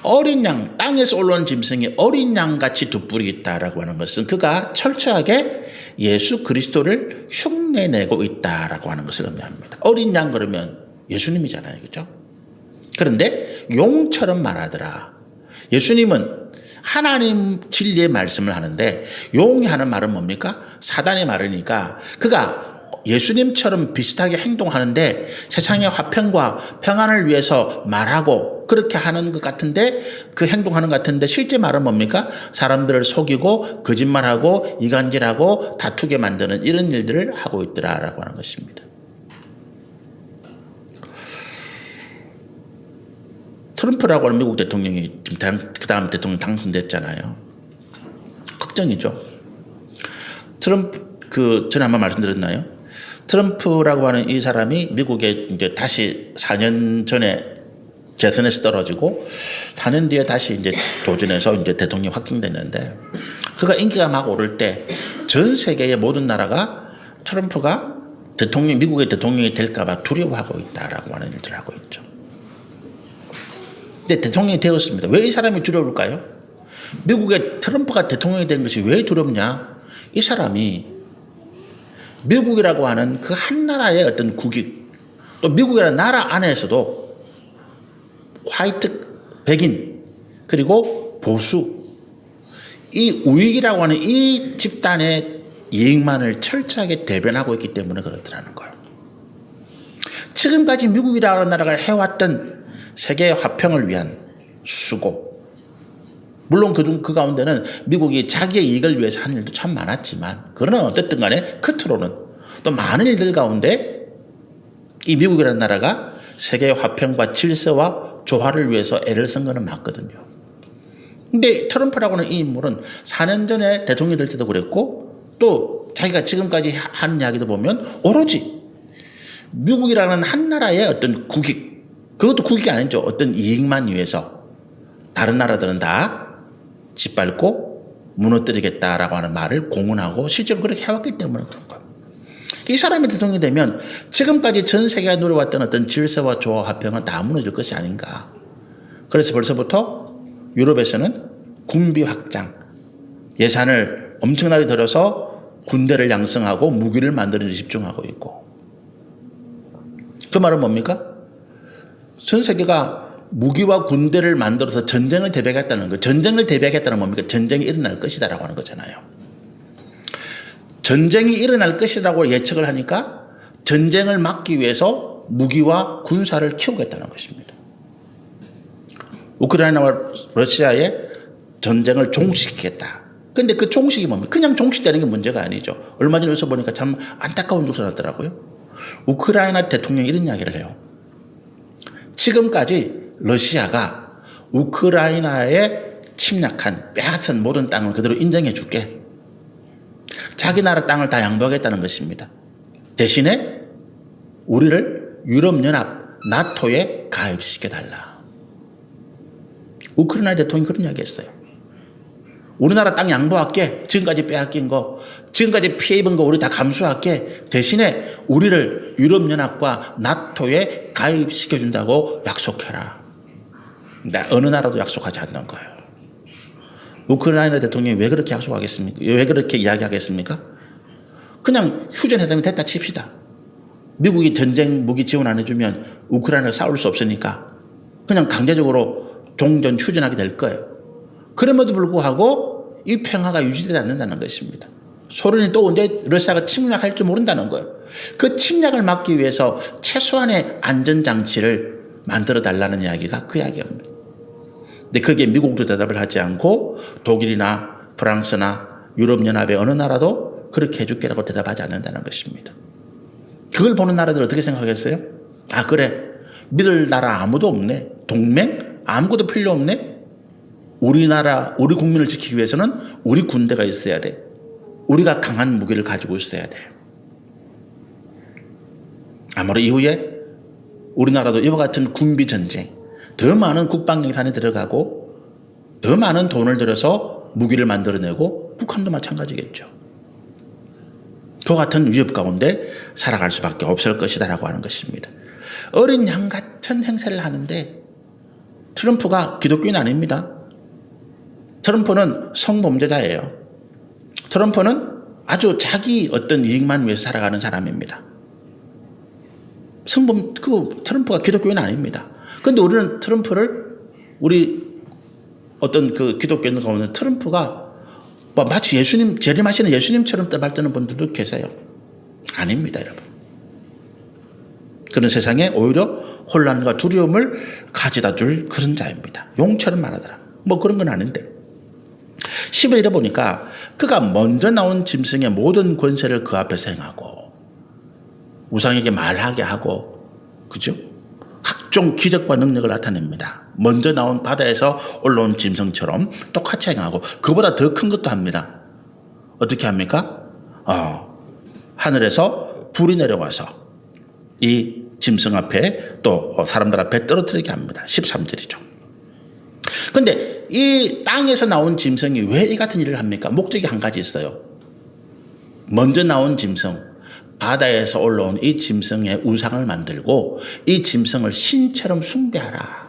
어린 양, 땅에서 올라온 짐승이 어린 양같이 두 뿔이 있다라고 하는 것은 그가 철저하게 예수 그리스도를 흉내내고 있다라고 하는 것을 의미합니다. 어린 양 그러면 예수님이잖아요. 그죠? 그런데 용처럼 말하더라. 예수님은 하나님 진리의 말씀을 하는데 용이 하는 말은 뭡니까? 사단의 말이니까 그가 예수님처럼 비슷하게 행동하는데 세상의 화평과 평안을 위해서 말하고 그렇게 하는 것 같은데 그 행동하는 것 같은데 실제 말은 뭡니까? 사람들을 속이고 거짓말하고 이간질하고 다투게 만드는 이런 일들을 하고 있더라라고 하는 것입니다. 트럼프라고 하는 미국 대통령이 그 다음 대통령 당선됐잖아요. 걱정이죠. 트럼프 전에 한번 말씀드렸나요? 트럼프라고 하는 이 사람이 미국에 이제 다시 4년 전에 재선에서 떨어지고 4년 뒤에 다시 이제 도전해서 이제 대통령이 확정됐는데 그가 인기가 막 오를 때 전 세계의 모든 나라가 트럼프가 미국의 대통령이 될까봐 두려워하고 있다라고 하는 일들을 하고 있죠. 근데 대통령이 되었습니다. 왜 이 사람이 두려울까요? 미국의 트럼프가 대통령이 된 것이 왜 두렵냐? 이 사람이 미국이라고 하는 그 한 나라의 어떤 국익, 또 미국이라는 나라 안에서도 화이트, 백인, 그리고 보수, 이 우익이라고 하는 이 집단의 이익만을 철저하게 대변하고 있기 때문에 그렇더라는 거예요. 지금까지 미국이라는 나라가 해왔던 세계의 화평을 위한 수고, 물론 그 가운데는 미국이 자기의 이익을 위해서 하는 일도 참 많았지만 그러나 어쨌든 간에 끝으로는 또 많은 일들 가운데 이 미국이라는 나라가 세계의 화평과 질서와 조화를 위해서 애를 쓴 거는 맞거든요. 근데 트럼프라고 하는 이 인물은 4년 전에 대통령이 될 때도 그랬고 또 자기가 지금까지 하는 이야기도 보면 오로지 미국이라는 한 나라의 어떤 국익, 그것도 국익이 아니죠. 어떤 이익만 위해서 다른 나라들은 다 짓밟고 무너뜨리겠다라고 하는 말을 공언하고 실제로 그렇게 해왔기 때문에 그런 거예요. 이 사람이 대통령이 되면 지금까지 전 세계가 누려왔던 어떤 질서와 조화 화평은 다 무너질 것이 아닌가. 그래서 벌써부터 유럽에서는 군비 확장, 예산을 엄청나게 들여서 군대를 양성하고 무기를 만드는 데 집중하고 있고, 그 말은 뭡니까? 전 세계가 무기와 군대를 만들어서 전쟁을 대비하겠다는 거. 전쟁을 대비하겠다는 뭡니까? 전쟁이 일어날 것이다라고 하는 거잖아요. 전쟁이 일어날 것이라고 예측을 하니까 전쟁을 막기 위해서 무기와 군사를 키우겠다는 것입니다. 우크라이나와 러시아의 전쟁을 종식시키겠다. 그런데 그 종식이 뭡니까? 그냥 종식되는 게 문제가 아니죠. 얼마 전에 여기서 보니까 참 안타까운 뉴스가 나왔더라고요. 우크라이나 대통령이 이런 이야기를 해요. 지금까지 러시아가 우크라이나에 침략한 빼앗은 모든 땅을 그대로 인정해 줄게. 자기 나라 땅을 다 양보하겠다는 것입니다. 대신에 우리를 유럽연합 나토에 가입시켜달라. 우크라이나 대통령이 그런 이야기 했어요. 우리나라 땅 양보할게. 지금까지 빼앗긴 거, 지금까지 피해 입은 거 우리 다 감수할게. 대신에 우리를 유럽연합과 나토에 가입시켜준다고 약속해라. 어느 나라도 약속하지 않는 거예요. 우크라이나 대통령이 왜 그렇게 약속하겠습니까? 왜 그렇게 이야기하겠습니까? 그냥 휴전회담이 됐다 칩시다. 미국이 전쟁 무기 지원 안 해주면 우크라이나가 싸울 수 없으니까 그냥 강제적으로 종전 휴전하게 될 거예요. 그럼에도 불구하고 이 평화가 유지되지 않는다는 것입니다. 소련이 또 언제 러시아가 침략할 줄 모른다는 거예요. 그 침략을 막기 위해서 최소한의 안전장치를 만들어 달라는 이야기가 그 이야기입니다. 근데 거기에 미국도 대답을 하지 않고 독일이나 프랑스나 유럽연합의 어느 나라도 그렇게 해줄게라고 대답하지 않는다는 것입니다. 그걸 보는 나라들 어떻게 생각하겠어요? 아, 그래. 믿을 나라 아무도 없네. 동맹? 아무것도 필요 없네. 우리나라, 우리 국민을 지키기 위해서는 우리 군대가 있어야 돼. 우리가 강한 무기를 가지고 있어야 돼. 아무리 이후에 우리나라도 이와 같은 군비 전쟁, 더 많은 국방 예산이 들어가고 더 많은 돈을 들여서 무기를 만들어내고 북한도 마찬가지겠죠. 그와 같은 위협 가운데 살아갈 수밖에 없을 것이다라고 하는 것입니다. 어린 양 같은 행세를 하는데 트럼프가 기독교인 아닙니다. 트럼프는 성범죄자예요. 트럼프는 아주 자기 어떤 이익만 위해서 살아가는 사람입니다. 트럼프가 기독교인 아닙니다. 그런데 우리는 트럼프를, 우리 어떤 그 기독교인 가운데 트럼프가 마치 예수님, 재림하시는 예수님처럼 떠받드는 분들도 계세요. 아닙니다, 여러분. 그런 세상에 오히려 혼란과 두려움을 가져다 줄 그런 자입니다. 용처럼 말하더라. 뭐 그런 건 아닌데. 11절에 보니까 그가 먼저 나온 짐승의 모든 권세를 그 앞에서 행하고 우상에게 말하게 하고, 그죠? 각종 기적과 능력을 나타냅니다. 먼저 나온 바다에서 올라온 짐승처럼 똑같이 행하고 그보다 더 큰 것도 합니다. 어떻게 합니까? 하늘에서 불이 내려와서 이 짐승 앞에 또 사람들 앞에 떨어뜨리게 합니다. 13절이죠. 그런데 이 땅에서 나온 짐승이 왜 이 같은 일을 합니까? 목적이 한 가지 있어요. 먼저 나온 짐승, 바다에서 올라온 이 짐승의 우상을 만들고 이 짐승을 신처럼 숭배하라.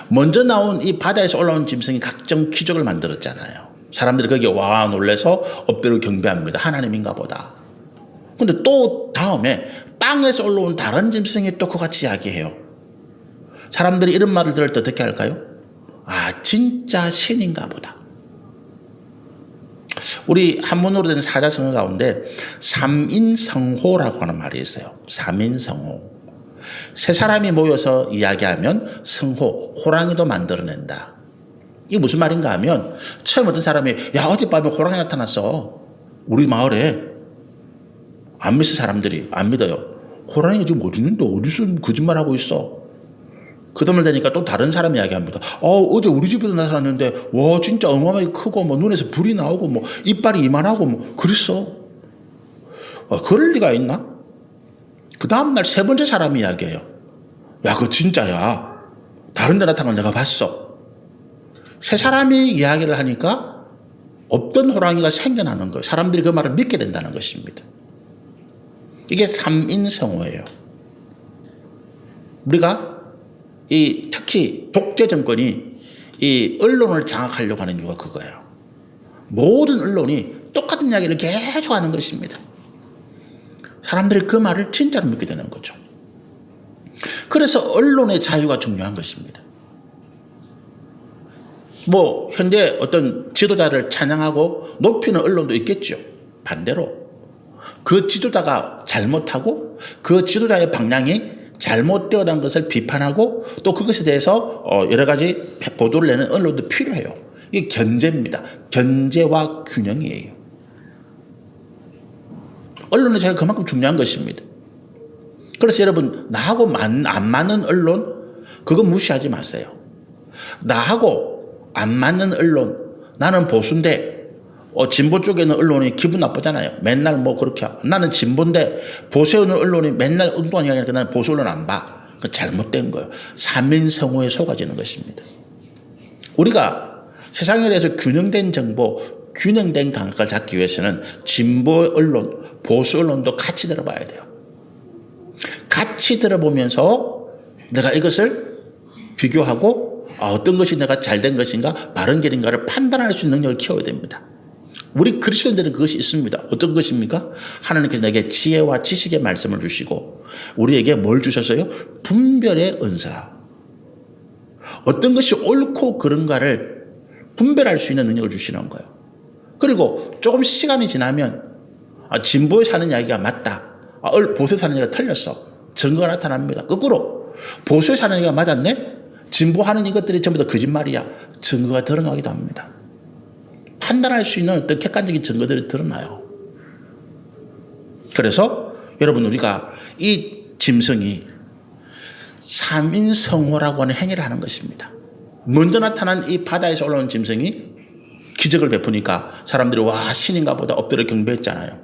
먼저 나온 이 바다에서 올라온 짐승이 각종 기적을 만들었잖아요. 사람들이 거기에 와 놀라서 엎드려 경배합니다. 하나님인가 보다. 근데 또 다음에 땅에서 올라온 다른 짐승이 또 그같이 이야기해요. 사람들이 이런 말을 들을 때 어떻게 할까요? 아, 진짜 신인가 보다. 우리 한문으로 된 사자성어 가운데 삼인성호라고 하는 말이 있어요. 삼인성호. 세 사람이 모여서 이야기하면 성호, 호랑이도 만들어낸다. 이게 무슨 말인가 하면 처음 어떤 사람이 야, 어젯밤에 호랑이 나타났어. 우리 마을에. 안 믿을 사람들이 안 믿어요. 호랑이가 지금 어디 있는데 어디서 거짓말하고 있어. 그 덤을 대니까 또 다른 사람이 이야기합니다. 어제 우리 집에도 나타났는데 와 진짜 어마어마하게 크고 뭐 눈에서 불이 나오고 뭐 이빨이 이만하고 뭐 그랬어. 그럴 리가 있나? 그 다음날 세 번째 사람이 이야기해요. 야 그거 진짜야. 다른 데 나타난 걸 내가 봤어. 세 사람이 이야기를 하니까 없던 호랑이가 생겨나는 거예요. 사람들이 그 말을 믿게 된다는 것입니다. 이게 삼인성호예요. 우리가 특히 독재 정권이 이 언론을 장악하려고 하는 이유가 그거예요. 모든 언론이 똑같은 이야기를 계속 하는 것입니다. 사람들이 그 말을 진짜로 믿게 되는 거죠. 그래서 언론의 자유가 중요한 것입니다. 뭐 현재 어떤 지도자를 찬양하고 높이는 언론도 있겠죠. 반대로 그 지도자가 잘못하고 그 지도자의 방향이 잘못되어난 것을 비판하고 또 그것에 대해서 여러 가지 보도를 내는 언론도 필요해요. 이게 견제입니다. 견제와 균형이에요. 언론의 자유가 그만큼 중요한 것입니다. 그래서 여러분 나하고 안 맞는 언론 그거 무시하지 마세요. 나하고 안 맞는 언론 나는 보수인데 진보 쪽에 있는 언론이 기분 나쁘잖아요. 맨날 뭐 그렇게 나는 진보인데 보수에 있는 언론이 맨날 엉뚱한 이야기하니까 나는 보수 언론 안 봐. 그 잘못된 거예요. 삼인성호에 속아지는 것입니다. 우리가 세상에 대해서 균형된 정보, 균형된 감각을 잡기 위해서는 진보 언론, 보수 언론도 같이 들어봐야 돼요. 같이 들어보면서 내가 이것을 비교하고 어떤 것이 내가 잘된 것인가 바른 길인가를 판단할 수 있는 능력을 키워야 됩니다. 우리 그리스도인들은 그것이 있습니다. 어떤 것입니까? 하나님께서 내게 지혜와 지식의 말씀을 주시고 우리에게 뭘 주셨어요? 분별의 은사. 어떤 것이 옳고 그른가를 분별할 수 있는 능력을 주시는 거예요. 그리고 조금 시간이 지나면 진보에 사는 이야기가 맞다. 보수에 사는 이야기가 틀렸어. 증거가 나타납니다. 거꾸로 보수에 사는 이야기가 맞았네. 진보하는 이것들이 전부 다 거짓말이야. 증거가 드러나기도 합니다. 판단할 수 있는 어떤 객관적인 증거들이 드러나요. 그래서 여러분 우리가 이 짐승이 삼인성호라고 하는 행위를 하는 것입니다. 먼저 나타난 이 바다에서 올라온 짐승이 기적을 베푸니까 사람들이 와 신인가 보다 엎드려 경배했잖아요.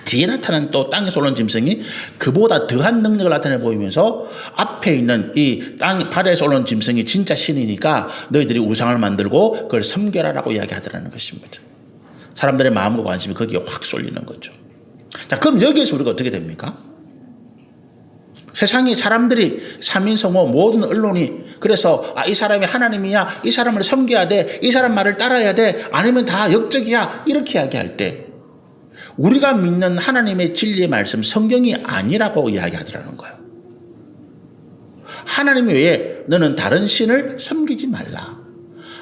뒤에 나타난 또 땅에서 올라온 짐승이 그보다 더한 능력을 나타내 보이면서 앞에 있는 이 바다에서 올라온 짐승이 진짜 신이니까 너희들이 우상을 만들고 그걸 섬겨라라고 이야기하더라는 것입니다. 사람들의 마음과 관심이 거기에 확 쏠리는 거죠. 자, 그럼 여기에서 우리가 어떻게 됩니까? 세상이 사람들이 삼인성호 모든 언론이 그래서 이 사람이 하나님이야, 이 사람을 섬겨야 돼, 이 사람 말을 따라야 돼, 아니면 다 역적이야 이렇게 이야기할 때 우리가 믿는 하나님의 진리의 말씀 성경이 아니라고 이야기하더라는 거예요. 하나님 외에 너는 다른 신을 섬기지 말라.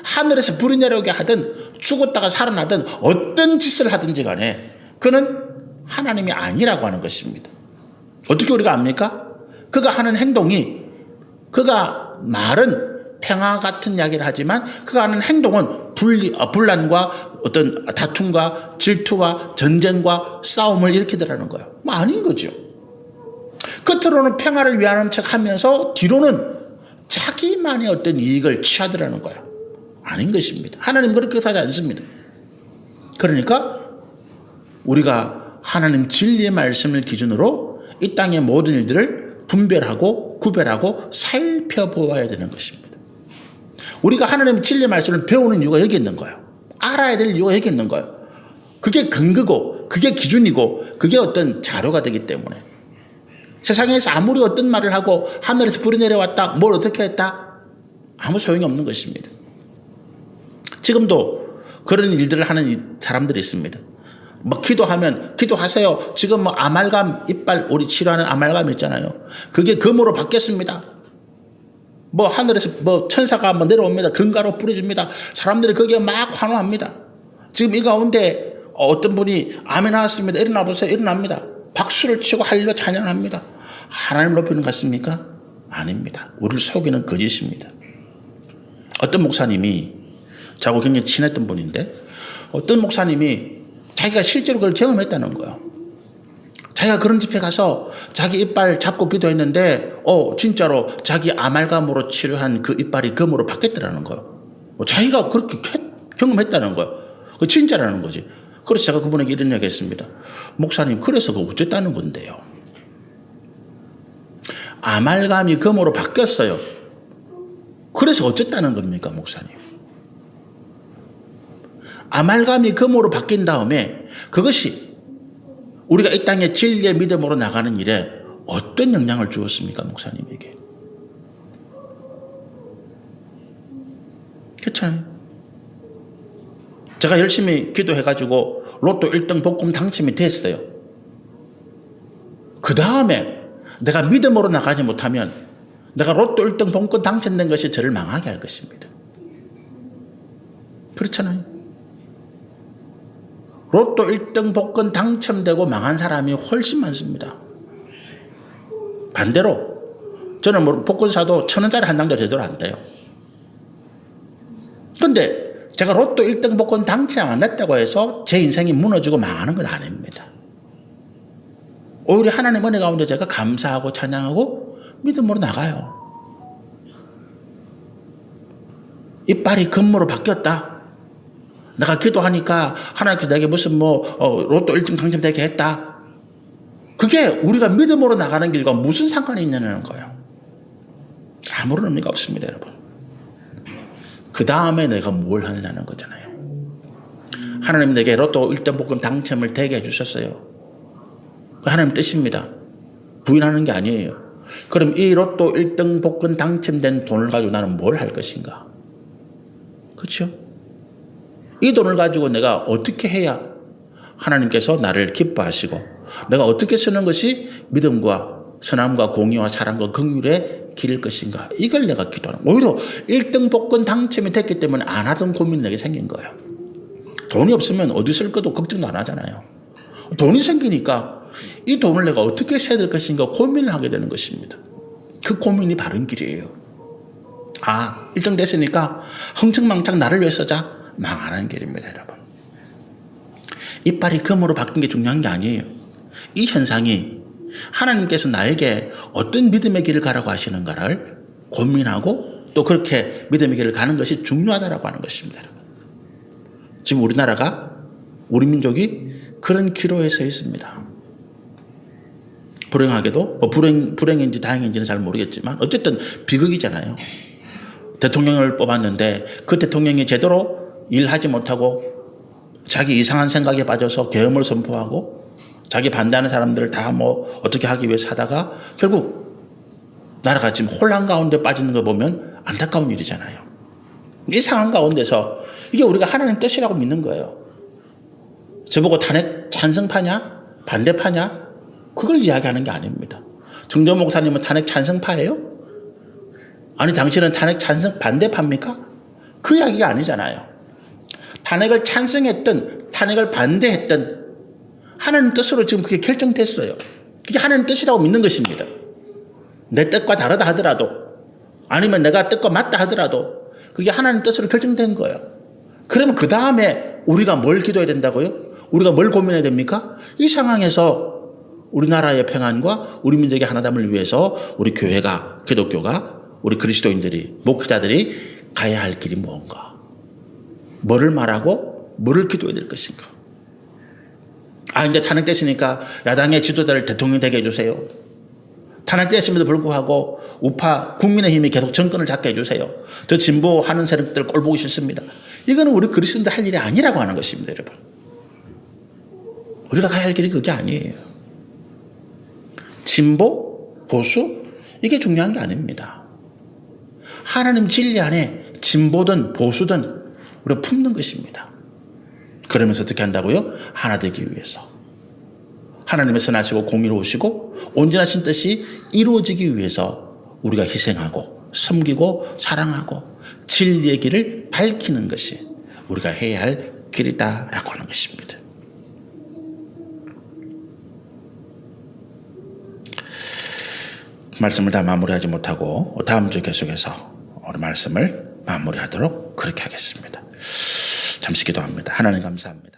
하늘에서 불이 내려오게 하든 죽었다가 살아나든 어떤 짓을 하든지 간에 그는 하나님이 아니라고 하는 것입니다. 어떻게 우리가 압니까? 그가 하는 행동이 그가 말은 평화 같은 이야기를 하지만 그가 하는 행동은 분란과 어떤 다툼과 질투와 전쟁과 싸움을 일으키더라는 거예요. 뭐 아닌 거죠. 겉으로는 평화를 위하는 척 하면서 뒤로는 자기만의 어떤 이익을 취하더라는 거예요. 아닌 것입니다. 하나님 그렇게 사지 않습니다. 그러니까 우리가 하나님 진리의 말씀을 기준으로 이 땅의 모든 일들을 분별하고 구별하고 살펴보아야 되는 것입니다. 우리가 하나님의 진리의 말씀을 배우는 이유가 여기 있는 거예요. 알아야 될 이유가 여기 있는 거예요. 그게 근거고 그게 기준이고 그게 어떤 자료가 되기 때문에 세상에서 아무리 어떤 말을 하고 하늘에서 불이 내려왔다 뭘 어떻게 했다 아무 소용이 없는 것입니다. 지금도 그런 일들을 하는 사람들이 있습니다. 막 기도하세요. 지금 뭐 아말감 이빨 우리 치료하는 아말감 있잖아요. 그게 금으로 바뀌었습니다. 뭐 하늘에서 뭐 천사가 한번 내려옵니다. 금가로 뿌려줍니다. 사람들이 거기에 막 환호합니다. 지금 이 가운데 어떤 분이 아멘 하셨습니다. 일어나 보세요. 일어납니다. 박수를 치고 할려 찬양합니다. 하나님 높이는 것 같습니까? 아닙니다. 우리를 속이는 거짓입니다. 어떤 목사님이 저하고 굉장히 친했던 분인데 어떤 목사님이 자기가 실제로 그걸 경험했다는 거예요. 자기가 그런 집회 가서 자기 이빨 잡고 기도했는데 진짜로 자기 아말감으로 치료한 그 이빨이 금으로 바뀌었다는 거예요. 자기가 그렇게 경험했다는 거예요. 그 진짜라는 거지. 그래서 제가 그분에게 이런 이야기 했습니다. 목사님 그래서 그거 어쨌다는 건데요. 아말감이 금으로 바뀌었어요. 그래서 어쨌다는 겁니까 목사님? 아말감이 금으로 바뀐 다음에 그것이 우리가 이 땅의 진리의 믿음으로 나가는 일에 어떤 영향을 주었습니까 목사님에게? 그렇잖아요. 제가 열심히 기도해가지고 로또 1등 복권 당첨이 됐어요. 그 다음에 내가 믿음으로 나가지 못하면 내가 로또 1등 복권 당첨된 것이 저를 망하게 할 것입니다. 그렇잖아요. 로또 1등 복권 당첨되고 망한 사람이 훨씬 많습니다. 반대로 저는 뭐 복권 사도 1,000원짜리 한 장도 제대로 안 돼요. 그런데 제가 로또 1등 복권 당첨 안 했다고 해서 제 인생이 무너지고 망하는 건 아닙니다. 오히려 하나님 은혜 가운데 제가 감사하고 찬양하고 믿음으로 나가요. 이빨이 금모로 바뀌었다. 내가 기도하니까 하나님께서 내게 무슨 로또 1등 당첨되게 했다. 그게 우리가 믿음으로 나가는 길과 무슨 상관이 있냐는 거예요. 아무런 의미가 없습니다, 여러분. 그 다음에 내가 뭘 하느냐는 거잖아요. 하나님 내게 로또 1등 복권 당첨을 되게 해주셨어요. 하나님 뜻입니다. 부인하는 게 아니에요. 그럼 이 로또 1등 복권 당첨된 돈을 가지고 나는 뭘 할 것인가? 그렇죠? 이 돈을 가지고 내가 어떻게 해야 하나님께서 나를 기뻐하시고 내가 어떻게 쓰는 것이 믿음과 선함과 공의와 사랑과 긍휼의 길일 것인가? 이걸 내가 기도하는 거예요. 오히려 1등 복권 당첨이 됐기 때문에 안 하던 고민이 내게 생긴 거예요. 돈이 없으면 어디 쓸 것도 걱정도 안 하잖아요. 돈이 생기니까 이 돈을 내가 어떻게 써야 될 것인가 고민을 하게 되는 것입니다. 그 고민이 바른 길이에요. 1등 됐으니까 흥청망청 나를 위해 쓰자. 망하는 길입니다, 여러분. 이빨이 금으로 바뀐 게 중요한 게 아니에요. 이 현상이 하나님께서 나에게 어떤 믿음의 길을 가라고 하시는가를 고민하고 또 그렇게 믿음의 길을 가는 것이 중요하다라고 하는 것입니다. 지금 우리나라가 우리 민족이 그런 기로에 서 있습니다. 불행하게도 불행인지 다행인지는 잘 모르겠지만 어쨌든 비극이잖아요. 대통령을 뽑았는데 그 대통령이 제대로 일하지 못하고 자기 이상한 생각에 빠져서 계엄을 선포하고 자기 반대하는 사람들을 다 어떻게 하기 위해서 하다가 결국 나라가 지금 혼란 가운데 빠지는 거 보면 안타까운 일이잖아요. 이 상황 가운데서 이게 우리가 하나님 뜻이라고 믿는 거예요. 저보고 탄핵 찬성파냐 반대파냐 그걸 이야기하는 게 아닙니다. 정도 목사님은 탄핵 찬성파예요? 아니 당신은 탄핵 찬성 반대파입니까? 그 이야기가 아니잖아요. 탄핵을 찬성했든 탄핵을 반대했든 하나님 뜻으로 지금 그게 결정됐어요. 그게 하나님 뜻이라고 믿는 것입니다. 내 뜻과 다르다 하더라도 아니면 내가 뜻과 맞다 하더라도 그게 하나님 뜻으로 결정된 거예요. 그러면 그 다음에 우리가 뭘 기도해야 된다고요? 우리가 뭘 고민해야 됩니까? 이 상황에서 우리나라의 평안과 우리 민족의 하나됨을 위해서 우리 교회가 기독교가 우리 그리스도인들이 목회자들이 가야 할 길이 뭔가? 뭐를 말하고 뭐를 기도해야 될 것인가? 이제 탄핵됐으니까 야당의 지도자를 대통령 되게 해주세요. 탄핵됐음에도 불구하고 우파 국민의힘이 계속 정권을 잡게 해주세요. 저 진보하는 세력들 꼴 보기 싫습니다. 이거는 우리 그리스도인들 할 일이 아니라고 하는 것입니다, 여러분. 우리가 가야 할 길이 그게 아니에요. 진보, 보수 이게 중요한 게 아닙니다. 하나님 진리 안에 진보든 보수든 우리가 품는 것입니다. 그러면서 어떻게 한다고요? 하나 되기 위해서. 하나님의 선하시고 공의로우시고 온전하신 뜻이 이루어지기 위해서 우리가 희생하고 섬기고 사랑하고 진리의 길을 밝히는 것이 우리가 해야 할 길이다라고 하는 것입니다. 말씀을 다 마무리하지 못하고 다음 주 계속해서 오늘 말씀을 마무리하도록 그렇게 하겠습니다. 잠시 기도합니다. 하나님 감사합니다.